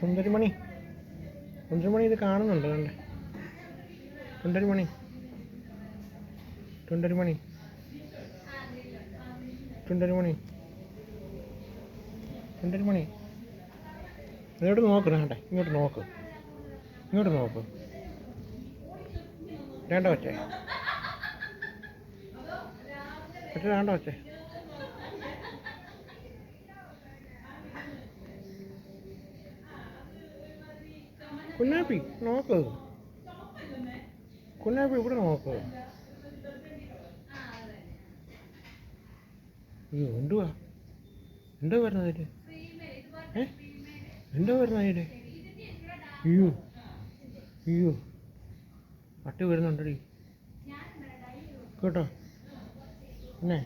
സുന്ദരിമണി സുന്ദരിമണി ഇത് കാണുന്നുണ്ട് കണ്ടേ. സുന്ദരിമണി സുന്ദരിമണി സുന്ദരിമണി സുന്ദരിമണി ഇങ്ങോട്ട് നോക്ക് വേണ്ടേ, ഇങ്ങോട്ട് നോക്ക്, ഇങ്ങോട്ട് നോക്ക്. വേണ്ട വച്ചേ പക്ഷേ വേണ്ട വച്ചേ. കുഞ്ഞാപ്പി നോക്ക്, കുഞ്ഞാപ്പി ഇവിടെ നോക്ക്. അയ്യോ എന്തുവാ, എന്താ വരുന്നത് അതിൽ? എന്താ വരുന്നത് അതിൽ? അയ്യോ അയ്യോ പട്ടി വരുന്നുണ്ടടി കേട്ടോ. പിന്നെ